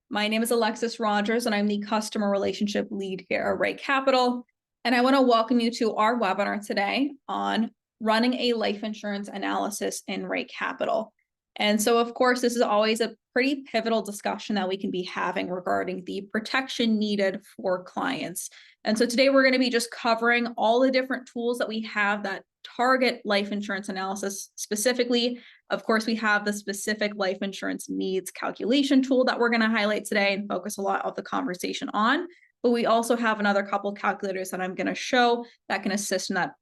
My name is Alexis Rogers, and I'm the Customer Relationship Lead here at RightCapital. And I want to welcome you to our webinar today on running a life insurance analysis in RightCapital. And so, of course, this is always a pretty pivotal discussion that we can be having regarding the protection needed for clients. And so today we're going to be just covering all the different tools that we have that target life insurance analysis specifically. Of course, we have the specific life insurance needs calculation tool that we're going to highlight today and focus a lot of the conversation on. But we also have another couple calculators that I'm going to show that can assist in that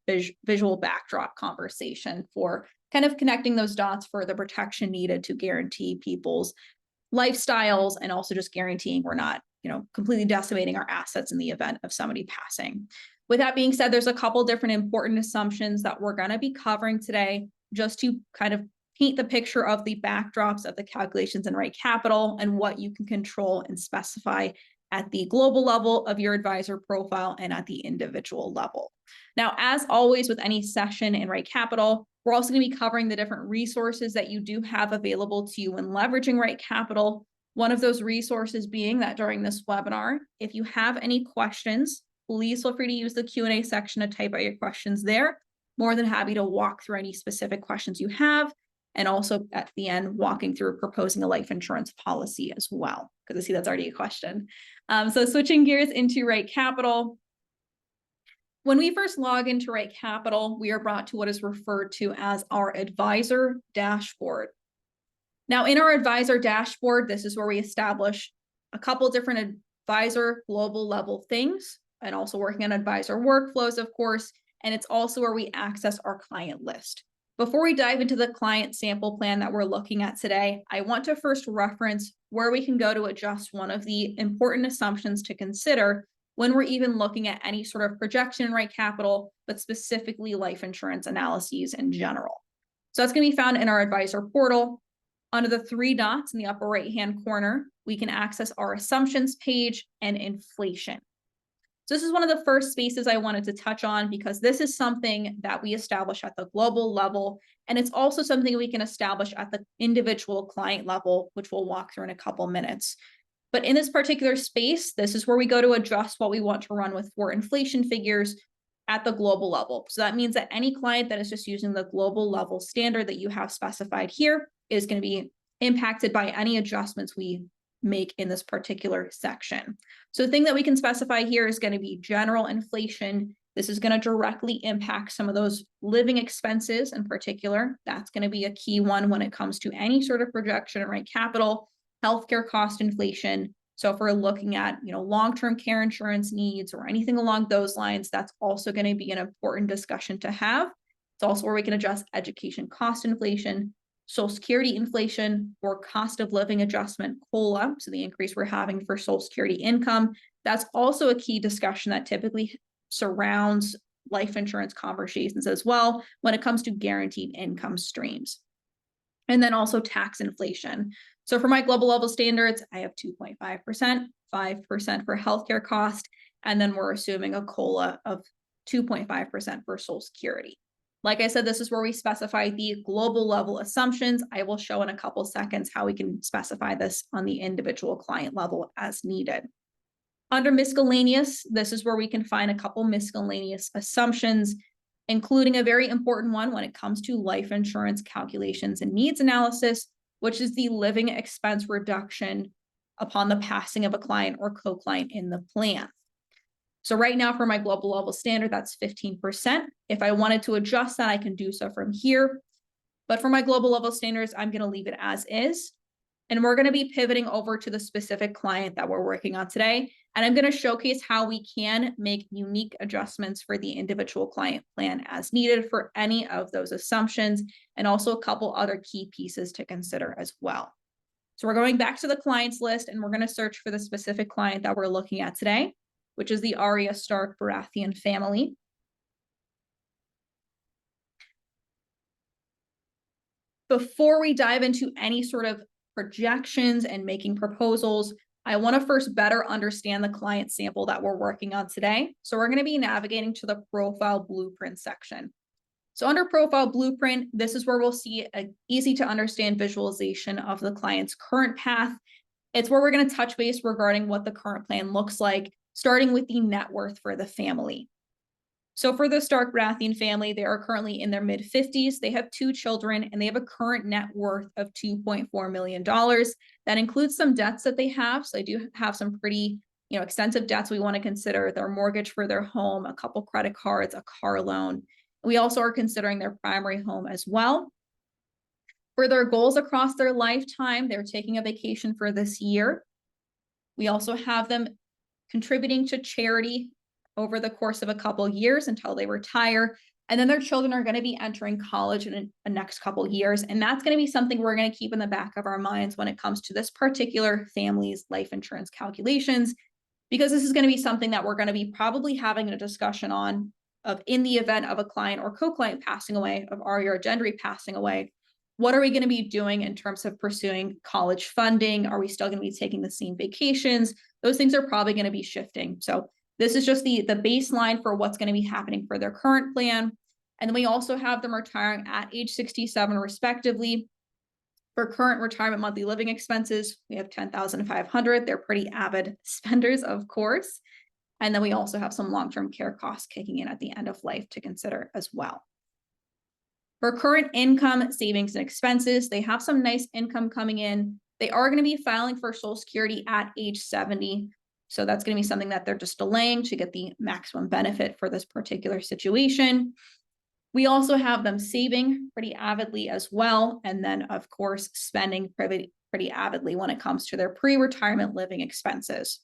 visual backdrop conversation for kind of connecting those dots for the protection needed to guarantee people's lifestyles and also just guaranteeing we're not, completely decimating our assets in the event of somebody passing. With that being said, there's a couple different important assumptions that we're going to be covering today just to kind of paint the picture of the backdrops of the calculations in RightCapital and what you can control and specify at the global level of your advisor profile and at the individual level. Now, as always with any session in RightCapital, we're also going to be covering the different resources that you do have available to you when leveraging RightCapital. One of those resources being that during this webinar, if you have any questions, please feel free to use the Q&A section to type out your questions there. More than happy to walk through any specific questions you have, and also at the end, walking through proposing a life insurance policy as well, because I see that's already a question. So switching gears into RightCapital. When we first log into RightCapital, we are brought to what is referred to as our advisor dashboard. Now, in our advisor dashboard, this is where we establish a couple different advisor global level things, and also working on advisor workflows, of course, and it's also where we access our client list. Before we dive into the client sample plan that we're looking at today, I want to first reference where we can go to adjust one of the important assumptions to consider when we're even looking at any sort of projection in RightCapital, but specifically life insurance analyses in general. So that's going to be found in our advisor portal. Under the three dots in the upper right-hand corner, we can access our assumptions page and inflation. So this is one of the first spaces I wanted to touch on because this is something that we establish at the global level, and it's also something we can establish at the individual client level, which we'll walk through in a couple minutes. But in this particular space, this is where we go to adjust what we want to run with for inflation figures at the global level. So that means that any client that is just using the global level standard that you have specified here is going to be impacted by any adjustments we make in this particular section. So the thing that we can specify here is going to be general inflation. This is going to directly impact some of those living expenses in particular. That's going to be a key one when it comes to any sort of projection at RightCapital, healthcare cost inflation. So if we're looking at, long-term care insurance needs or anything along those lines, that's also going to be an important discussion to have. It's also where we can adjust education cost inflation, Social Security inflation, or cost of living adjustment, COLA, so the increase we're having for Social Security income. That's also a key discussion that typically surrounds life insurance conversations as well when it comes to guaranteed income streams. And then also tax inflation. So for my global level standards, I have 2.5%, 5% for healthcare cost, and then we're assuming a COLA of 2.5% for Social Security. Like I said, this is where we specify the global level assumptions. I will show in a couple seconds how we can specify this on the individual client level as needed. Under miscellaneous, this is where we can find a couple miscellaneous assumptions, including a very important one when it comes to life insurance calculations and needs analysis, which is the living expense reduction upon the passing of a client or co-client in the plan. So right now for my global level standard, that's 15%. If I wanted to adjust that, I can do so from here. But for my global level standards, I'm going to leave it as is. And we're going to be pivoting over to the specific client that we're working on today. And I'm going to showcase how we can make unique adjustments for the individual client plan as needed for any of those assumptions, and also a couple other key pieces to consider as well. So we're going back to the clients list, and we're going to search for the specific client that we're looking at today, which is the Arya Stark Baratheon family. Before we dive into any sort of projections and making proposals, I want to first better understand the client sample that we're working on today. So we're going to be navigating to the profile blueprint section. So under profile blueprint, this is where we'll see an easy to understand visualization of the client's current path It's where we're going to touch base regarding what the current plan looks like, starting with the net worth for the family. So for the Stark-Baratheon family, they are currently in their mid-50s. They have 2 children, and they have a current net worth of $2.4 million. That includes some debts that they have. So they do have some pretty, extensive debts we want to consider: their mortgage for their home, a couple credit cards, a car loan. We also are considering their primary home as well. For their goals across their lifetime, they're taking a vacation for this year. We also have them contributing to charity over the course of a couple years until they retire. And then their children are going to be entering college in the next couple years. And that's going to be something we're going to keep in the back of our minds when it comes to this particular family's life insurance calculations, because this is going to be something that we're going to be probably having a discussion on in the event of a client or co-client passing away, of Ari or Gendry passing away. What are we going to be doing in terms of pursuing college funding? Are we still going to be taking the same vacations? Those things are probably going to be shifting. So this is just the baseline for what's going to be happening for their current plan. And then we also have them retiring at age 67 respectively. For current retirement monthly living expenses, we have $10,500. They're pretty avid spenders, of course. And then we also have some long-term care costs kicking in at the end of life to consider as well. For current income, savings, and expenses, they have some nice income coming in. They are going to be filing for Social Security at age 70. So that's going to be something that they're just delaying to get the maximum benefit for this particular situation. We also have them saving pretty avidly as well. And then, of course, spending pretty avidly when it comes to their pre-retirement living expenses.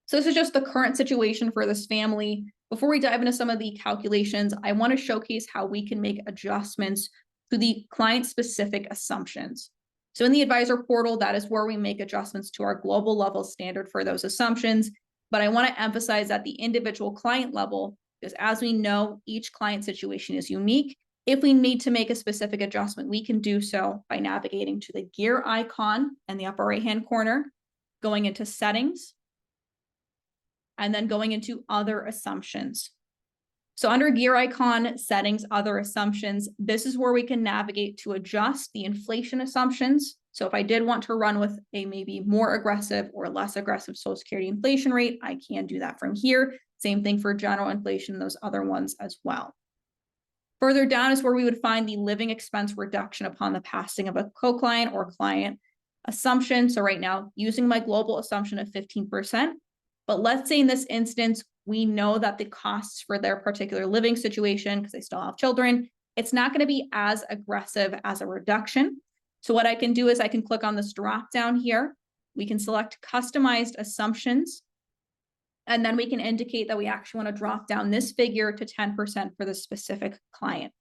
So this is just the current situation for this family. Before we dive into some of the calculations, I want to showcase how we can make adjustments to the client-specific assumptions. So in the advisor portal, that is where we make adjustments to our global level standard for those assumptions. But I want to emphasize at the individual client level, because as we know, each client situation is unique. If we need to make a specific adjustment, we can do so by navigating to the gear icon in the upper right-hand corner, going into settings, and then going into other assumptions. So under gear icon, settings, other assumptions, this is where we can navigate to adjust the inflation assumptions. So if I did want to run with a maybe more aggressive or less aggressive Social Security inflation rate, I can do that from here. Same thing for general inflation, those other ones as well. Further down is where we would find the living expense reduction upon the passing of a co-client or client assumption. So right now, using my global assumption of 15%, but let's say in this instance, we know that the costs for their particular living situation, because they still have children, it's not going to be as aggressive as a reduction. So what I can do is I can click on this drop down here. We can select customized assumptions, and then we can indicate that we actually want to drop down this figure to 10% for the specific client.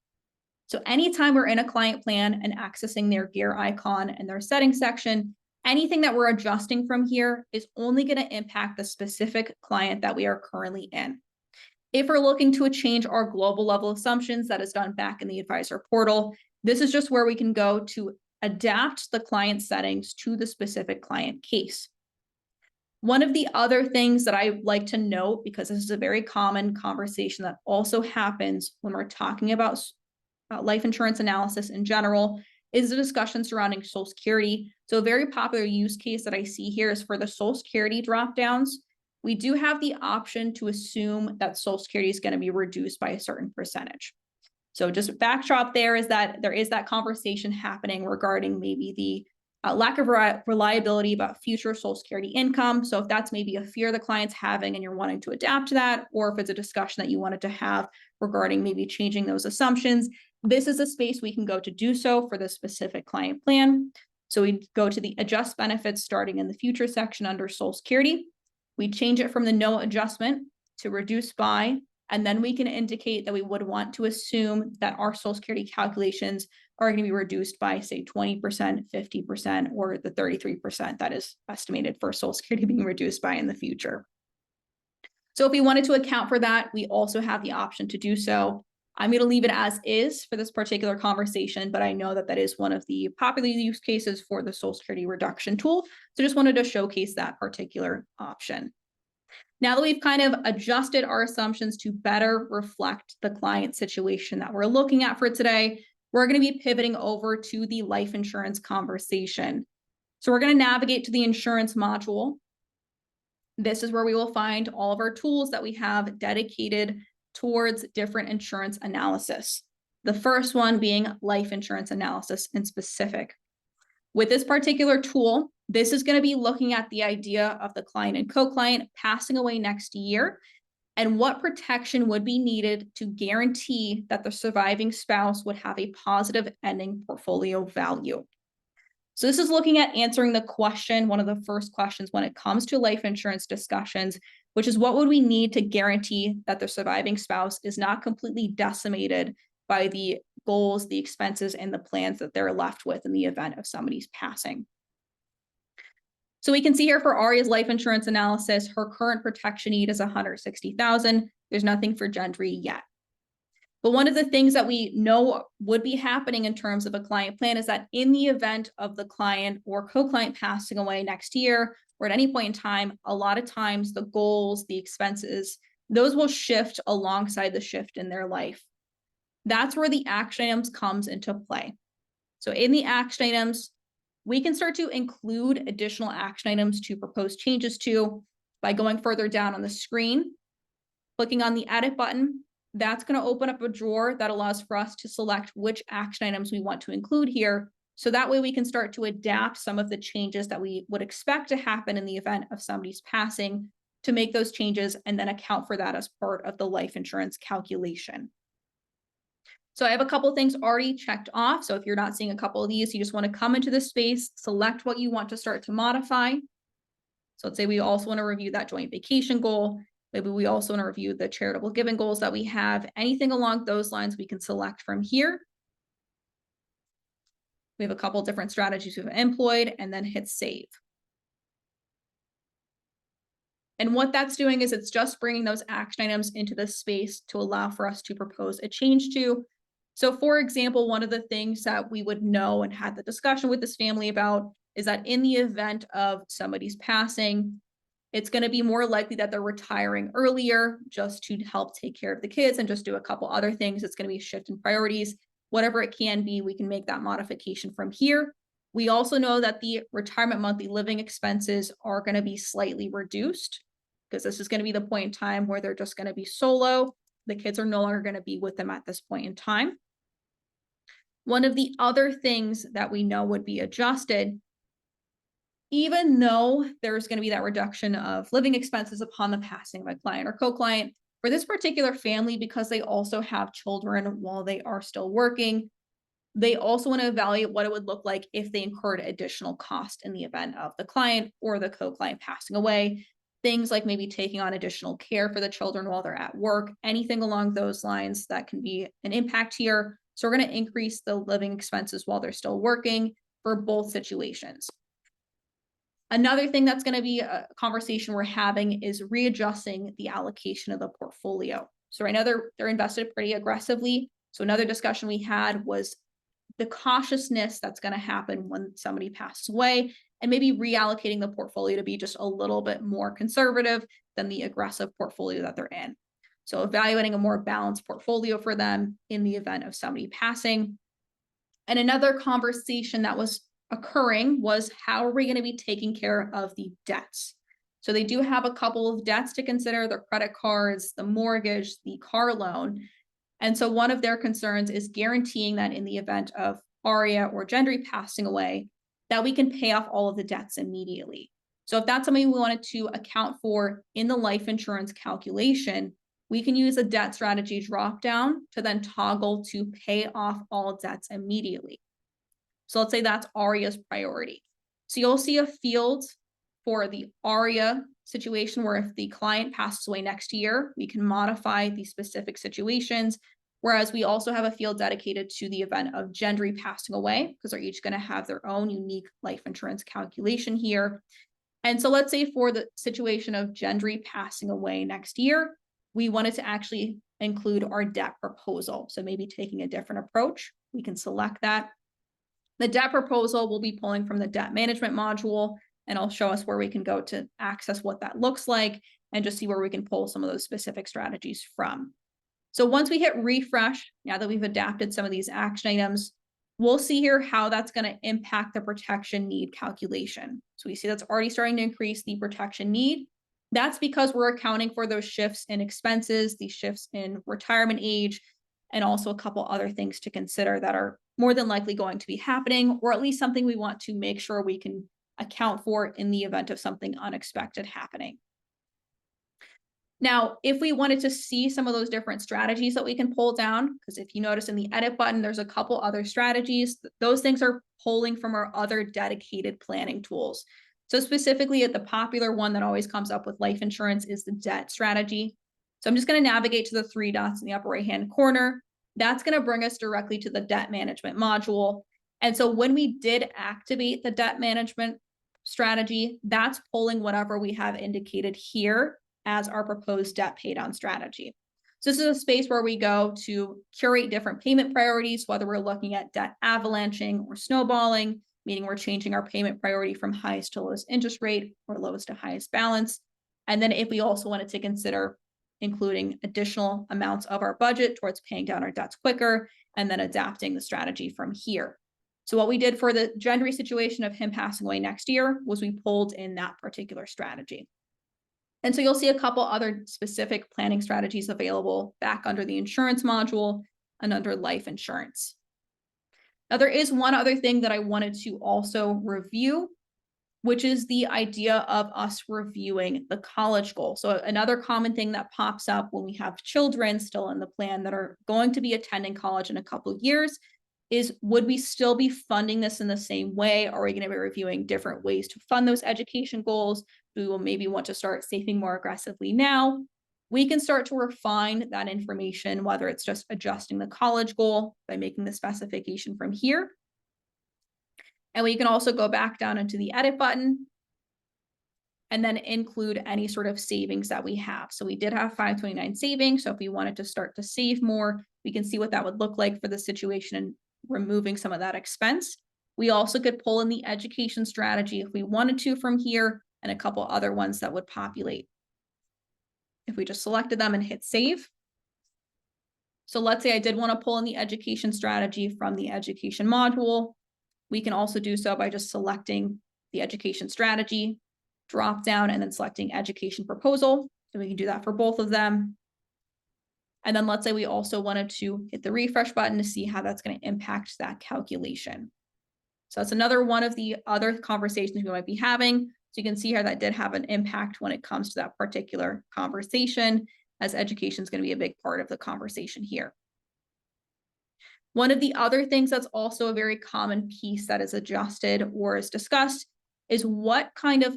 So anytime we're in a client plan and accessing their gear icon and their settings section, anything that we're adjusting from here is only going to impact the specific client that we are currently in. If we're looking to change our global level assumptions, that is done back in the advisor portal. This is just where we can go to adapt the client settings to the specific client case. One of the other things that I like to note, because this is a very common conversation that also happens when we're talking about life insurance analysis in general, is the discussion surrounding Social Security. So a very popular use case that I see here is for the Social Security drop downs. We do have the option to assume that Social Security is going to be reduced by a certain percentage. So just backdrop there is that there is that conversation happening regarding maybe the lack of reliability about future Social Security income. So if that's maybe a fear the client's having and you're wanting to adapt to that, or if it's a discussion that you wanted to have regarding maybe changing those assumptions, this is a space we can go to do so for the specific client plan. So we go to the adjust benefits starting in the future section under Social Security. We change it from the no adjustment to reduce by, and then we can indicate that we would want to assume that our Social Security calculations are going to be reduced by, say, 20%, 50%, or the 33% that is estimated for Social Security being reduced by in the future. So if we wanted to account for that, we also have the option to do so. I'm going to leave it as is for this particular conversation, but I know that that is one of the popular use cases for the Social Security reduction tool. So just wanted to showcase that particular option. Now that we've kind of adjusted our assumptions to better reflect the client situation that we're looking at for today, we're going to be pivoting over to the life insurance conversation. So we're going to navigate to the insurance module. This is where we will find all of our tools that we have dedicated towards different insurance analysis. The first one being life insurance analysis in specific. With this particular tool, this is going to be looking at the idea of the client and co-client passing away next year and what protection would be needed to guarantee that the surviving spouse would have a positive ending portfolio value. So this is looking at answering the question, one of the first questions when it comes to life insurance discussions, which is what would we need to guarantee that the surviving spouse is not completely decimated by the goals, the expenses, and the plans that they're left with in the event of somebody's passing. So we can see here for Aria's life insurance analysis, her current protection need is $160,000. There's nothing for Gendry yet. But one of the things that we know would be happening in terms of a client plan is that in the event of the client or co-client passing away next year or at any point in time, a lot of times the goals, the expenses, those will shift alongside the shift in their life. That's where the action items comes into play. So in the action items, we can start to include additional action items to propose changes to by going further down on the screen, clicking on the edit button. That's going to open up a drawer that allows for us to select which action items we want to include here. So that way we can start to adapt some of the changes that we would expect to happen in the event of somebody's passing to make those changes and then account for that as part of the life insurance calculation. So I have a couple of things already checked off. So if you're not seeing a couple of these, you just want to come into this space, select what you want to start to modify. So let's say we also want to review that joint vacation goal. Maybe we also want to review the charitable giving goals that we have. Anything along those lines we can select from here. We have a couple different strategies we've employed and then hit save. And what that's doing is it's just bringing those action items into this space to allow for us to propose a change to. So for example, one of the things that we would know and had the discussion with this family about is that in the event of somebody's passing, it's going to be more likely that they're retiring earlier just to help take care of the kids and just do a couple other things. It's going to be a shift in priorities. Whatever it can be, we can make that modification from here. We also know that the retirement monthly living expenses are going to be slightly reduced because this is going to be the point in time where they're just going to be solo. The kids are no longer going to be with them at this point in time. One of the other things that we know would be adjusted, even though there's going to be that reduction of living expenses upon the passing of a client or co-client, for this particular family, because they also have children while they are still working, they also want to evaluate what it would look like if they incurred additional cost in the event of the client or the co-client passing away. Things like maybe taking on additional care for the children while they're at work, anything along those lines that can be an impact here. So we're going to increase the living expenses while they're still working for both situations. Another thing that's going to be a conversation we're having is readjusting the allocation of the portfolio. So right now they're invested pretty aggressively. So another discussion we had was the cautiousness that's going to happen when somebody passes away and maybe reallocating the portfolio to be just a little bit more conservative than the aggressive portfolio that they're in. So evaluating a more balanced portfolio for them in the event of somebody passing. And another conversation that was occurring was how are we going to be taking care of the debts? So they do have a couple of debts to consider, their credit cards, the mortgage, the car loan. And so one of their concerns is guaranteeing that in the event of Aria or Gendry passing away, that we can pay off all of the debts immediately. So if that's something we wanted to account for in the life insurance calculation, we can use a debt strategy drop down to then toggle to pay off all debts immediately. So let's say that's Aria's priority. So you'll see a field for the Aria situation where if the client passes away next year, we can modify the specific situations. Whereas we also have a field dedicated to the event of Gendry passing away because they're each going to have their own unique life insurance calculation here. And so let's say for the situation of Gendry passing away next year, we wanted to actually include our debt proposal. So maybe taking a different approach, we can select that. The debt proposal will be pulling from the debt management module, and I'll show us where we can go to access what that looks like and just see where we can pull some of those specific strategies from. So once we hit refresh, now that we've adapted some of these action items, we'll see here how that's going to impact the protection need calculation. So we see that's already starting to increase the protection need. That's because we're accounting for those shifts in expenses, these shifts in retirement age, and also a couple other things to consider that are more than likely going to be happening, or at least something we want to make sure we can account for in the event of something unexpected happening. Now, if we wanted to see some of those different strategies that we can pull down, because if you notice in the edit button, there's a couple other strategies. Those things are pulling from our other dedicated planning tools. So specifically at the popular one that always comes up with life insurance is the debt strategy. So I'm just going to navigate to the three dots in the upper right-hand corner. That's going to bring us directly to the debt management module. And so when we did activate the debt management strategy, that's pulling whatever we have indicated here as our proposed debt paydown strategy. So this is a space where we go to curate different payment priorities, whether we're looking at debt avalanching or snowballing, meaning we're changing our payment priority from highest to lowest interest rate or lowest to highest balance. And then if we also wanted to consider including additional amounts of our budget towards paying down our debts quicker, and then adapting the strategy from here. So what we did for the Gendry situation of him passing away next year was we pulled in that particular strategy. And so you'll see a couple other specific planning strategies available back under the insurance module and under life insurance. Now, there is one other thing that I wanted to also review, which is the idea of us reviewing the college goal. So another common thing that pops up when we have children still in the plan that are going to be attending college in a couple of years is, would we still be funding this in the same way? Are we going to be reviewing different ways to fund those education goals? We will maybe want to start saving more aggressively now. We can start to refine that information, whether it's just adjusting the college goal by making the specification from here. And we can also go back down into the edit button and then include any sort of savings that we have. So we did have 529 savings. So if we wanted to start to save more, we can see what that would look like for the situation and removing some of that expense. We also could pull in the education strategy if we wanted to from here, and a couple other ones that would populate if we just selected them and hit save. So let's say I did want to pull in the education strategy from the education module. We can also do so by just selecting the education strategy, drop down, and then selecting education proposal. And we can do that for both of them. And then let's say we also wanted to hit the refresh button to see how that's going to impact that calculation. So that's another one of the other conversations we might be having. So you can see here that did have an impact when it comes to that particular conversation, as education is going to be a big part of the conversation here. One of the other things that's also a very common piece that is adjusted or is discussed is what kind of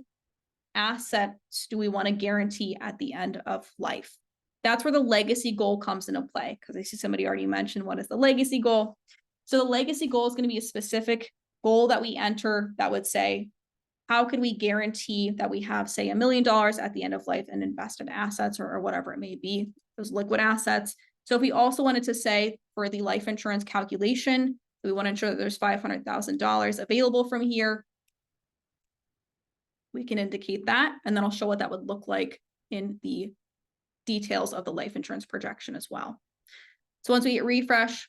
assets do we want to guarantee at the end of life? That's where the legacy goal comes into play, because I see somebody already mentioned what is the legacy goal. So the legacy goal is going to be a specific goal that we enter that would say, how can we guarantee that we have, say, $1 million at the end of life in invested assets or whatever it may be, those liquid assets. So if we also wanted to say for the life insurance calculation, we want to ensure that there's $500,000 available from here, we can indicate that, and then I'll show what that would look like in the details of the life insurance projection as well. So once we hit refresh,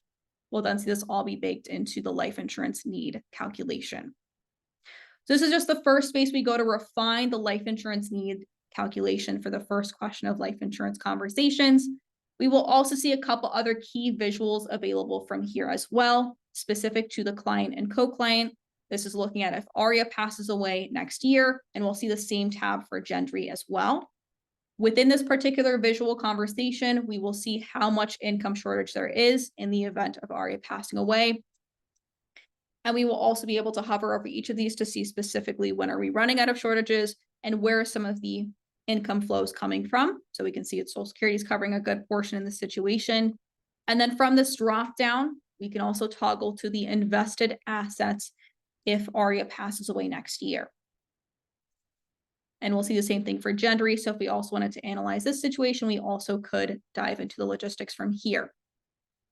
we'll then see this all be baked into the life insurance need calculation. So this is just the first space we go to refine the life insurance need calculation for the first question of life insurance conversations. We will also see a couple other key visuals available from here as well, specific to the client and co-client. This is looking at if Aria passes away next year, and we'll see the same tab for Gendry as well. Within this particular visual conversation, we will see how much income shortage there is in the event of Aria passing away. And we will also be able to hover over each of these to see specifically when are we running out of shortages and where are some of the income flows coming from. So we can see it's Social Security is covering a good portion in the situation. And then from this drop down, we can also toggle to the invested assets if Aria passes away next year. And we'll see the same thing for Gendry. So if we also wanted to analyze this situation, we also could dive into the logistics from here.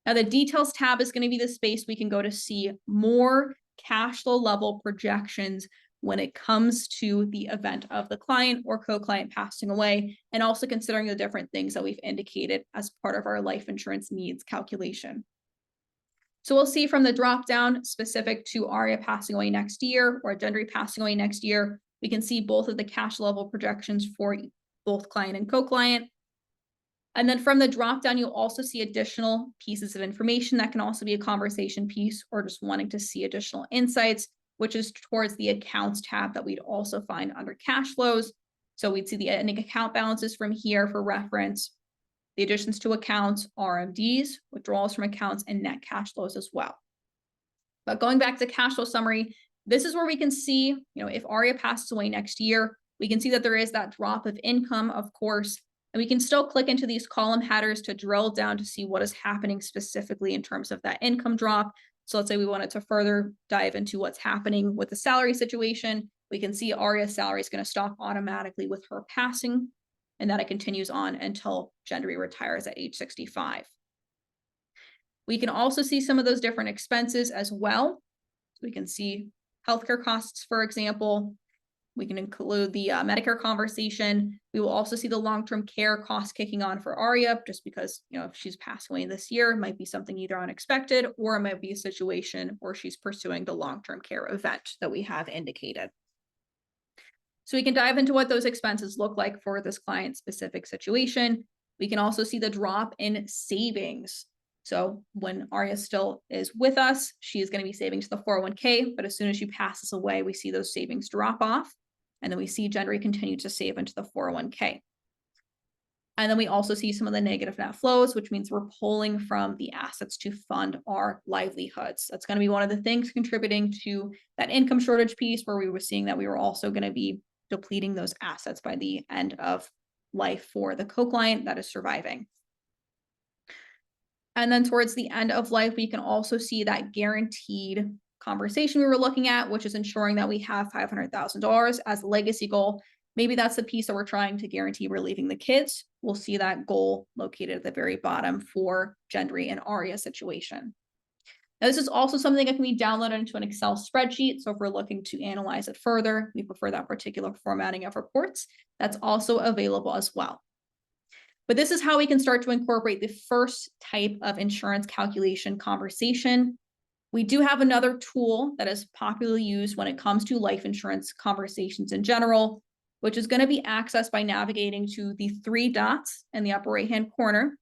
Now, the details tab is going to be the space we can go to see more cash flow level projections when it comes to the event of the client or co-client passing away, and also considering the different things that we've indicated as part of our life insurance needs calculation. So we'll see from the drop down specific to Aria passing away next year or Gendry passing away next year, we can see both of the cash level projections for both client and co-client. And then from the drop down, you'll also see additional pieces of information that can also be a conversation piece or just wanting to see additional insights, which is towards the accounts tab that we'd also find under cash flows. So we'd see the ending account balances from here for reference, the additions to accounts, RMDs, withdrawals from accounts, and net cash flows as well. But going back to cash flow summary, this is where we can see, if Aria passes away next year, we can see that there is that drop of income, of course, and we can still click into these column headers to drill down to see what is happening specifically in terms of that income drop. So let's say we wanted to further dive into what's happening with the salary situation. We can see Aria's salary is going to stop automatically with her passing, and that it continues on until Gendry retires at age 65. We can also see some of those different expenses as well. So we can see healthcare costs, for example. We can include the Medicare conversation. We will also see the long-term care costs kicking on for Aria, just because, if she's passed away this year, it might be something either unexpected or it might be a situation where she's pursuing the long-term care event that we have indicated. So we can dive into what those expenses look like for this client-specific situation. We can also see the drop in savings. So when Aria still is with us, she is going to be saving to the 401k, but as soon as she passes away, we see those savings drop off. And then we see Gendry continue to save into the 401k. And then we also see some of the negative net flows, which means we're pulling from the assets to fund our livelihoods. That's going to be one of the things contributing to that income shortage piece, where we were seeing that we were also going to be depleting those assets by the end of life for the co-client that is surviving. And then towards the end of life, we can also see that guaranteed conversation we were looking at, which is ensuring that we have $500,000 as a legacy goal. Maybe that's the piece that we're trying to guarantee we're leaving the kids. We'll see that goal located at the very bottom for Gendry and Aria situation. Now, this is also something that can be downloaded into an Excel spreadsheet. So if we're looking to analyze it further, we prefer that particular formatting of reports. That's also available as well. But this is how we can start to incorporate the first type of insurance calculation conversation. We do have another tool that is popularly used when it comes to life insurance conversations in general, which is going to be accessed by navigating to the 3 dots in the upper right-hand corner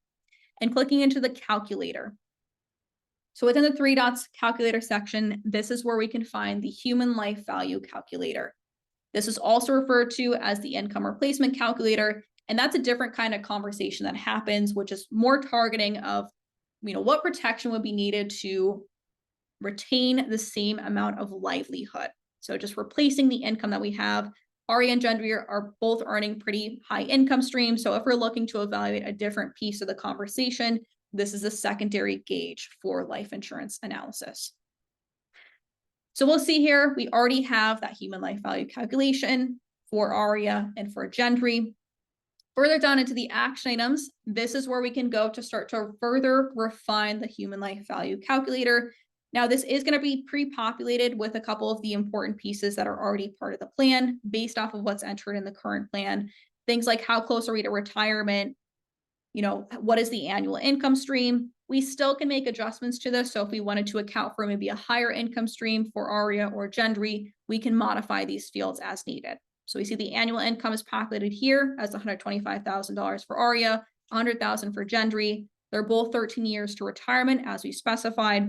and clicking into the calculator. So within the 3 dots calculator section, this is where we can find the human life value calculator. This is also referred to as the income replacement calculator. And that's a different kind of conversation that happens, which is more targeting of, what protection would be needed to retain the same amount of livelihood. So just replacing the income that we have. Aria and Gendry are both earning pretty high income streams. So if we're looking to evaluate a different piece of the conversation, this is a secondary gauge for life insurance analysis. So we'll see here, we already have that human life value calculation for Aria and for Gendry. Further down into the action items, this is where we can go to start to further refine the human life value calculator. Now, this is going to be pre-populated with a couple of the important pieces that are already part of the plan based off of what's entered in the current plan. Things like how close are we to retirement? What is the annual income stream? We still can make adjustments to this. So if we wanted to account for maybe a higher income stream for Aria or Gendry, we can modify these fields as needed. So we see the annual income is populated here as $125,000 for Aria, $100,000 for Gendry. They're both 13 years to retirement as we specified.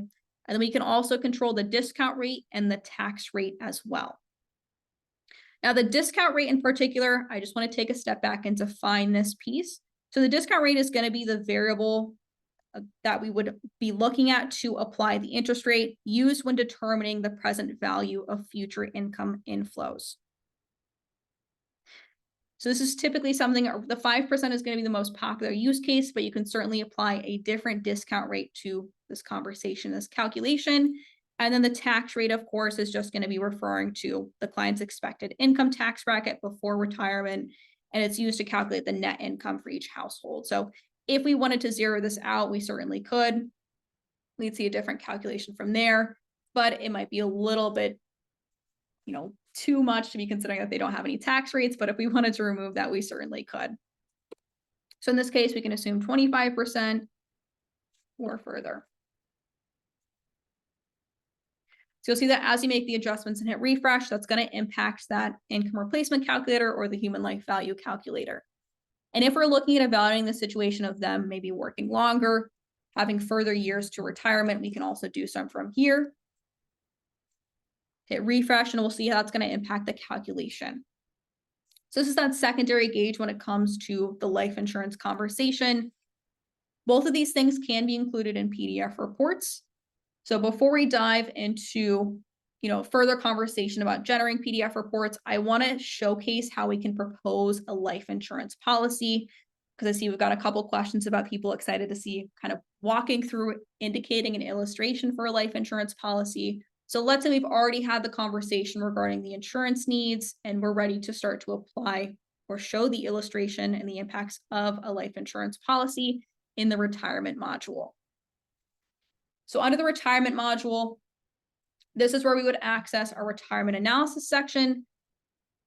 And then we can also control the discount rate and the tax rate as well. Now, the discount rate in particular, I just want to take a step back and define this piece. So the discount rate is going to be the variable that we would be looking at to apply the interest rate used when determining the present value of future income inflows. So this is typically something, the 5% is going to be the most popular use case, but you can certainly apply a different discount rate to this conversation, this calculation. And then the tax rate, of course, is just going to be referring to the client's expected income tax bracket before retirement, and it's used to calculate the net income for each household. So if we wanted to zero this out, we certainly could. We'd see a different calculation from there, but it might be a little bit, too much to be considering that they don't have any tax rates. But if we wanted to remove that, we certainly could. So in this case, we can assume 25% or further. So you'll see that as you make the adjustments and hit refresh, that's going to impact that income replacement calculator or the human life value calculator. And if we're looking at evaluating the situation of them maybe working longer, having further years to retirement, we can also do some from here. Hit refresh and we'll see how that's going to impact the calculation. So this is that secondary gauge when it comes to the life insurance conversation. Both of these things can be included in PDF reports. So before we dive into, further conversation about generating PDF reports, I want to showcase how we can propose a life insurance policy, because I see we've got a couple questions about people excited to see kind of walking through indicating an illustration for a life insurance policy. So let's say we've already had the conversation regarding the insurance needs and we're ready to start to apply or show the illustration and the impacts of a life insurance policy in the retirement module. So under the retirement module, this is where we would access our retirement analysis section.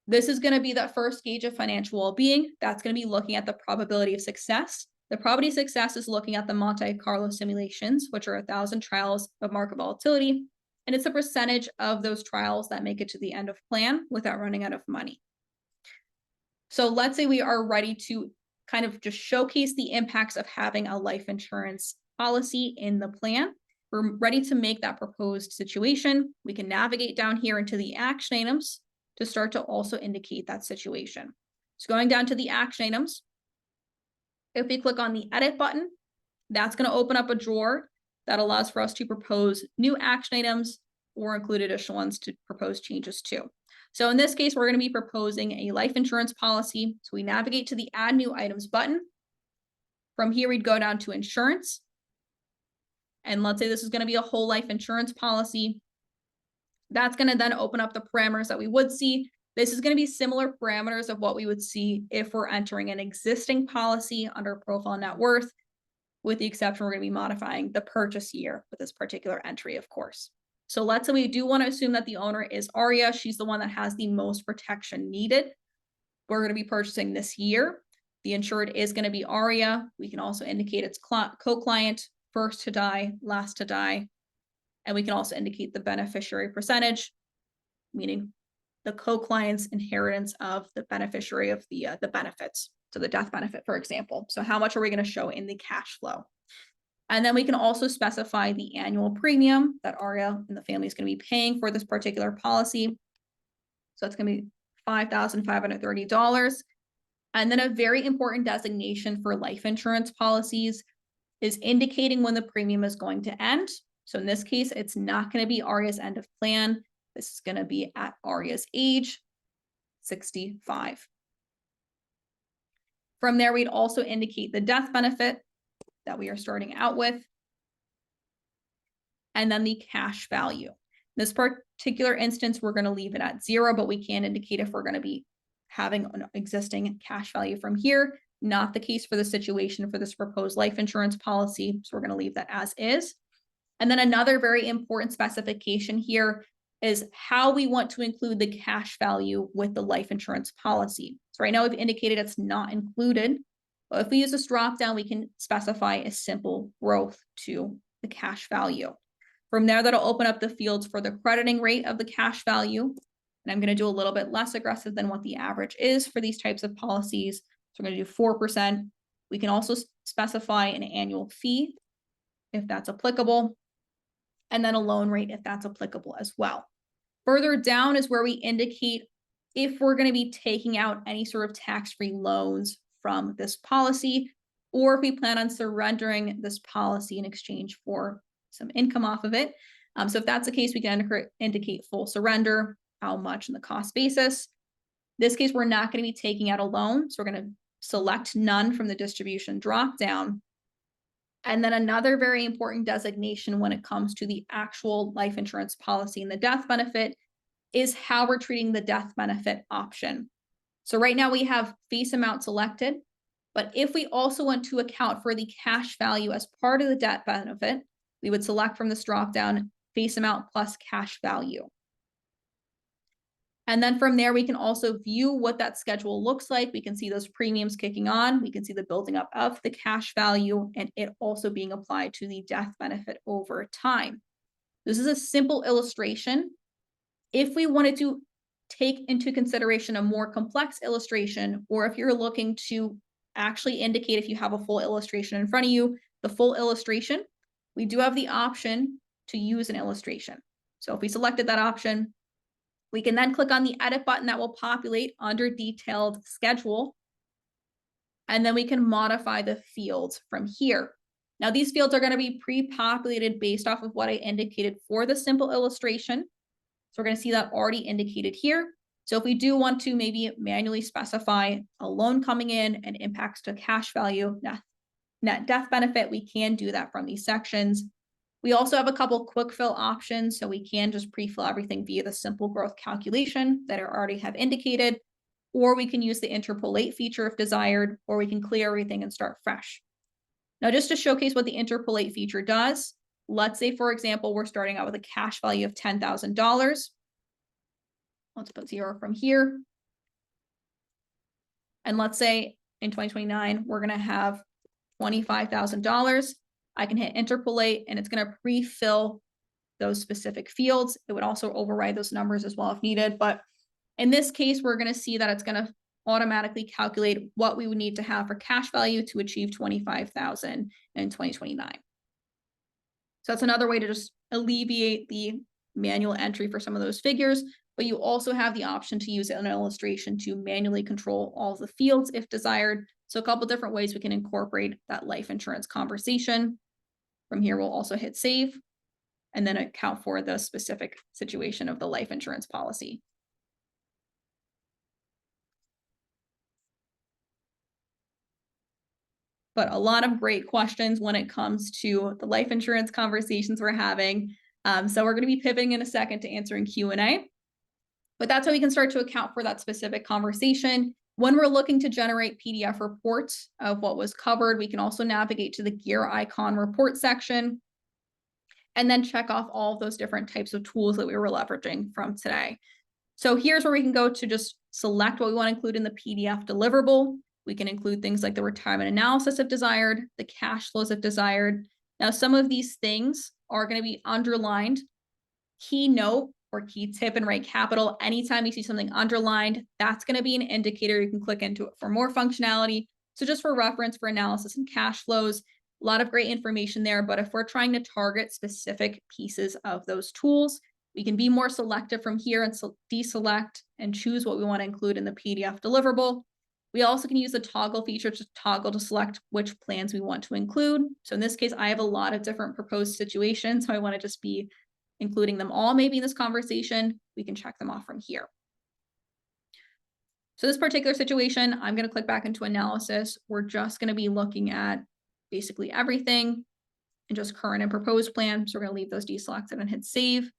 This is going to be that first gauge of financial well-being. That's going to be looking at the probability of success. The probability of success is looking at the Monte Carlo simulations, which are 1,000 trials of market volatility. And it's a percentage of those trials that make it to the end of plan without running out of money. So let's say we are ready to kind of just showcase the impacts of having a life insurance policy in the plan. We're ready to make that proposed situation. We can navigate down here into the action items to start to also indicate that situation. So going down to the action items, if we click on the edit button, that's going to open up a drawer that allows for us to propose new action items or include additional ones to propose changes to. So in this case, we're going to be proposing a life insurance policy. So we navigate to the add new items button. From here, we'd go down to insurance. And let's say this is going to be a whole life insurance policy. That's going to then open up the parameters that we would see. This is going to be similar parameters of what we would see if we're entering an existing policy under profile net worth, with the exception we're going to be modifying the purchase year with this particular entry, of course. So let's say we do want to assume that the owner is Aria. She's the one that has the most protection needed. We're going to be purchasing this year. The insured is going to be Aria. We can also indicate its co-client, first to die, last to die. And we can also indicate the beneficiary percentage, meaning the co-client's inheritance of the beneficiary of the benefits. So the death benefit, for example. So how much are we going to show in the cash flow? And then we can also specify the annual premium that Aria and the family is going to be paying for this particular policy. So it's going to be $5,530. And then a very important designation for life insurance policies is indicating when the premium is going to end. So in this case, it's not going to be Aria's end of plan. This is going to be at Aria's age, 65. From there, we'd also indicate the death benefit that we are starting out with, and then the cash value. In this particular instance, we're going to leave it at 0, but we can indicate if we're going to be having an existing cash value from here. Not the case for the situation for this proposed life insurance policy, so we're going to leave that as is. And then another very important specification here is how we want to include the cash value with the life insurance policy. So right now we've indicated it's not included, but if we use this drop down, we can specify a simple growth to the cash value. From there, that'll open up the fields for the crediting rate of the cash value. And I'm going to do a little bit less aggressive than what the average is for these types of policies. So we're going to do 4%. We can also specify an annual fee if that's applicable, and then a loan rate if that's applicable as well. Further down is where we indicate if we're going to be taking out any sort of tax-free loans from this policy, or if we plan on surrendering this policy in exchange for some income off of it. So if that's the case, we can indicate full surrender, how much, and the cost basis. In this case, we're not going to be taking out a loan, so we're going to select none from the distribution dropdown. And then another very important designation when it comes to the actual life insurance policy and the death benefit is how we're treating the death benefit option. So right now we have face amount selected, but if we also want to account for the cash value as part of the death benefit, we would select from this dropdown face amount plus cash value. And then from there, we can also view what that schedule looks like. We can see those premiums kicking on. We can see the building up of the cash value and it also being applied to the death benefit over time. This is a simple illustration. If we wanted to take into consideration a more complex illustration, or if you're looking to actually indicate if you have a full illustration in front of you, the full illustration, we do have the option to use an illustration. So if we selected that option, we can then click on the edit button that will populate under detailed schedule. And then we can modify the fields from here. Now these fields are going to be pre-populated based off of what I indicated for the simple illustration. So we're going to see that already indicated here. So if we do want to maybe manually specify a loan coming in and impacts to cash value, net death benefit, we can do that from these sections. We also have a couple quick fill options, so we can just pre-fill everything via the simple growth calculation that I already have indicated, or we can use the interpolate feature if desired, or we can clear everything and start fresh. Now, just to showcase what the interpolate feature does, let's say, for example, we're starting out with a cash value of $10,000. Let's put 0 from here. And let's say in 2029, we're going to have $25,000. I can hit interpolate and it's going to pre-fill those specific fields. It would also override those numbers as well if needed. But in this case, we're going to see that it's going to automatically calculate what we would need to have for cash value to achieve $25,000 in 2029. So that's another way to just alleviate the manual entry for some of those figures, but you also have the option to use an illustration to manually control all of the fields if desired. So a couple different ways we can incorporate that life insurance conversation. From here, we'll also hit save and then account for the specific situation of the life insurance policy. But a lot of great questions when it comes to the life insurance conversations we're having. So we're going to be pivoting in a second to answering Q&A. But that's how we can start to account for that specific conversation. When we're looking to generate PDF reports of what was covered, we can also navigate to the gear icon report section and then check off all of those different types of tools that we were leveraging from today. So here's where we can go to just select what we want to include in the PDF deliverable. We can include things like the retirement analysis if desired, the cash flows if desired. Now, some of these things are going to be underlined. Key note or key tip in RightCapital, anytime you see something underlined, that's going to be an indicator. You can click into it for more functionality. So just for reference for analysis and cash flows, a lot of great information there. But if we're trying to target specific pieces of those tools, we can be more selective from here and deselect and choose what we want to include in the PDF deliverable. We also can use the toggle feature to toggle to select which plans we want to include. So in this case, I have a lot of different proposed situations, so I want to just be including them all maybe in this conversation. We can check them off from here. So this particular situation, I'm going to click back into analysis. We're just going to be looking at basically everything and just current and proposed plan. So we're going to leave those deselected and hit save.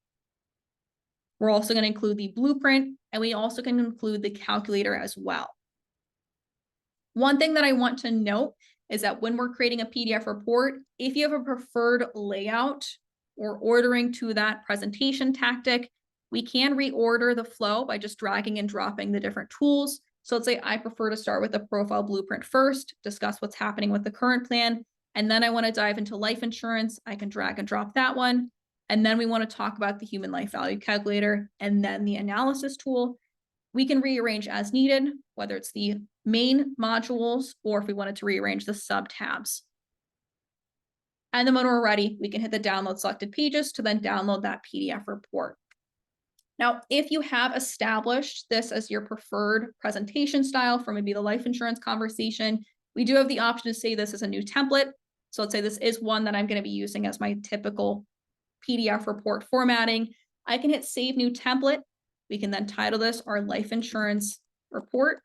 We're also going to include the blueprint, and we also can include the calculator as well. One thing that I want to note is that when we're creating a PDF report, if you have a preferred layout or ordering to that presentation tactic, we can reorder the flow by just dragging and dropping the different tools. So let's say I prefer to start with the profile blueprint first, discuss what's happening with the current plan, and then I want to dive into life insurance. I can drag and drop that one. And then we want to talk about the human life value calculator and then the analysis tool. We can rearrange as needed, whether it's the main modules or if we wanted to rearrange the sub tabs. And then when we're ready, we can hit the download selected pages to then download that PDF report. Now, if you have established this as your preferred presentation style for maybe the life insurance conversation, we do have the option to say this as a new template. So let's say this is one that I'm going to be using as my typical PDF report formatting. I can hit save new template. We can then title this our life insurance report.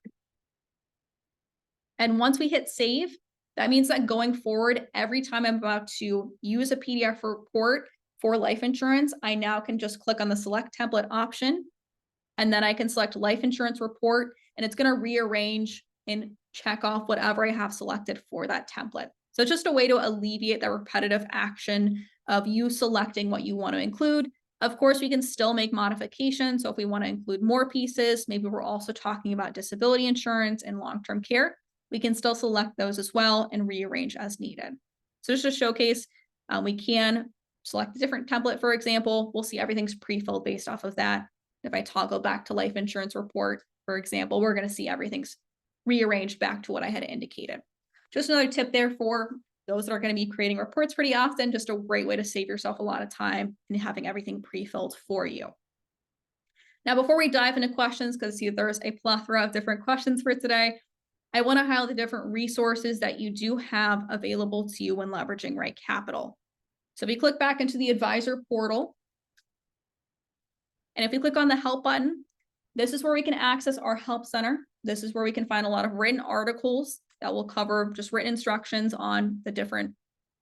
And once we hit save, that means that going forward, every time I'm about to use a PDF report for life insurance, I now can just click on the select template option, and then I can select life insurance report, and it's going to rearrange and check off whatever I have selected for that template. So it's just a way to alleviate that repetitive action of you selecting what you want to include. Of course, we can still make modifications. So if we want to include more pieces, maybe we're also talking about disability insurance and long-term care, we can still select those as well and rearrange as needed. So just to showcase, we can select a different template, for example, we'll see everything's pre-filled based off of that. If I toggle back to life insurance report, for example, we're going to see everything's rearranged back to what I had indicated. Just another tip there for those that are going to be creating reports pretty often, just a great way to save yourself a lot of time and having everything pre-filled for you. Now, before we dive into questions, because see there's a plethora of different questions for today, I want to highlight the different resources that you do have available to you when leveraging RightCapital. So if we click back into the advisor portal, and if we click on the help button, this is where we can access our help center. This is where we can find a lot of written articles that will cover just written instructions on the different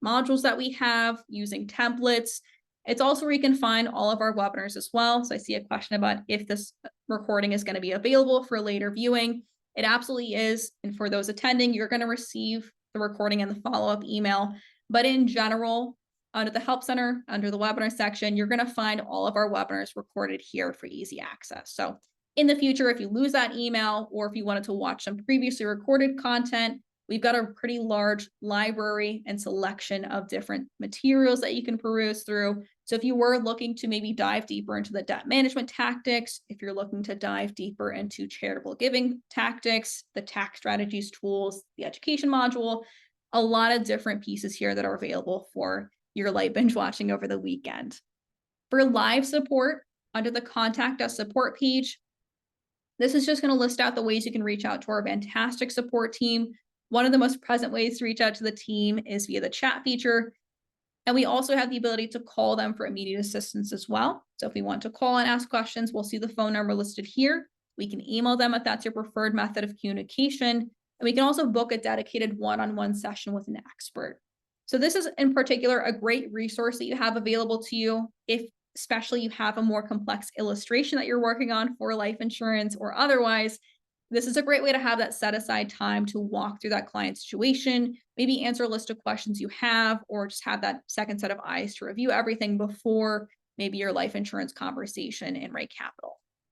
modules that we have using templates. It's also where you can find all of our webinars as well. So I see a question about if this recording is going to be available for later viewing. It absolutely is. And for those attending, you're going to receive the recording and the follow-up email. But in general, under the Help Center, under the webinar section, you're going to find all of our webinars recorded here for easy access. So in the future, if you lose that email or if you wanted to watch some previously recorded content, we've got a pretty large library and selection of different materials that you can peruse through. So if you were looking to maybe dive deeper into the debt management tactics, if you're looking to dive deeper into charitable giving tactics, the tax strategies tools, the education module, a lot of different pieces here that are available for your light binge watching over the weekend. For live support, under the Contact Us support page, this is just going to list out the ways you can reach out to our fantastic support team. One of the most present ways to reach out to the team is via the chat feature. And we also have the ability to call them for immediate assistance as well. So if we want to call and ask questions, we'll see the phone number listed here. We can email them if that's your preferred method of communication. And we can also book a dedicated one-on-one session with an expert. So this is in particular a great resource that you have available to you if especially you have a more complex illustration that you're working on for life insurance or otherwise. This is a great way to have that set aside time to walk through that client situation, maybe answer a list of questions you have, or just have that second set of eyes to review everything before maybe your life insurance conversation in RightCapital.